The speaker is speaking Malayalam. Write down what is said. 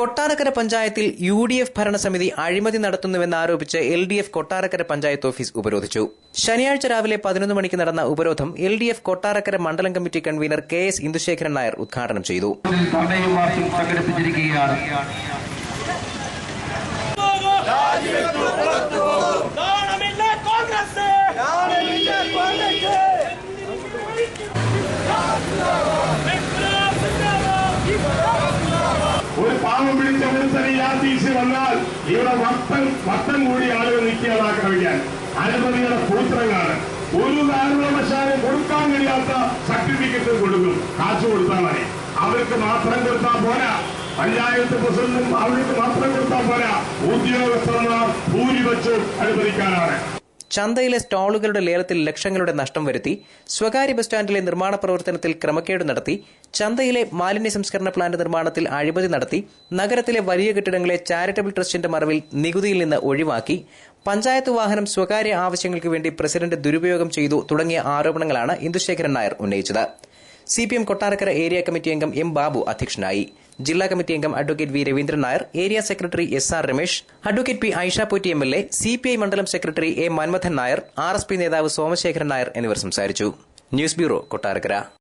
കൊട്ടാരക്കര പഞ്ചായത്തിൽ UDF ഭരണസമിതി അഴിമതി നടത്തുന്നുവെന്നാരോപിച്ച് LDF കൊട്ടാരക്കര പഞ്ചായത്ത് ഓഫീസ് ഉപരോധിച്ചു. ശനിയാഴ്ച രാവിലെ 11 മണിക്ക് നടന്ന ഉപരോധം LDF കൊട്ടാരക്കര മണ്ഡലം committee convener KS Indusekharan Nair ഉദ്ഘാടനം ചെയ്തു. ഒരു പാവം പിടിച്ച ഒരു വന്നാൽ ഇവിടെ വട്ടം കൂടി ആളുകൾ നിൽക്കാനാക്രമിക്കാൻ അഴിമതിയുടെ സൂത്രങ്ങളാണ്. ഒരു കാരണവശാലും കൊടുക്കാൻ കഴിയാത്ത സർട്ടിഫിക്കറ്റ് കൊടുക്കും, കാശ് കൊടുത്താൽ മതി. അവർക്ക് മാത്രം കൊടുത്താൽ പോരാ, പഞ്ചായത്ത് പ്രസിഡന്റും അവർക്ക് മാത്രം കൊടുത്താൽ പോരാ, ഉദ്യോഗസ്ഥന്മാർ ഭൂരിപക്ഷവും അഴിമതിക്കാരാണ്. ചന്തയിലെ സ്റ്റാളുകളുടെ ലേലത്തിൽ ലക്ഷങ്ങളുടെ നഷ്ടം വരുത്തി, സ്വകാര്യ ബസ് സ്റ്റാൻഡിലെ നിർമ്മാണ പ്രവർത്തനത്തിൽ ക്രമക്കേട് നടത്തി, ചന്തയിലെ മാലിന്യ സംസ്കരണ പ്ലാന്റ് നിർമ്മാണത്തിൽ അഴിമതി നടത്തി, നഗരത്തിലെ വലിയ കെട്ടിടങ്ങളെ ചാരിറ്റബിൾ ട്രസ്റ്റിന്റെ മറവിൽ നികുതിയിൽ നിന്ന് ഒഴിവാക്കി, പഞ്ചായത്ത് വാഹനം സ്വകാര്യ ആവശ്യങ്ങൾക്ക് വേണ്ടി പ്രസിഡന്റ് ദുരുപയോഗം ചെയ്തു തുടങ്ങിയ ആരോപണങ്ങളാണ് ഇന്ദുശേഖരൻ നായർ ഉന്നയിച്ചത്. CPM കൊട്ടാരക്കര ഏരിയ കമ്മിറ്റി അംഗം M. ബാബു അധ്യക്ഷനായി. ജില്ലാ കമ്മിറ്റി അംഗം advocate V. Raveendran Nair, area secretary SR Ramesh, advocate P. Aisha Potti MLA, CPI മണ്ഡലം secretary A. Manmadhan Nair, RSP നേതാവ് സോമശേഖരൻ നായർ എന്നിവർ സംസാരിച്ചു. News bureau, Kottarakkara.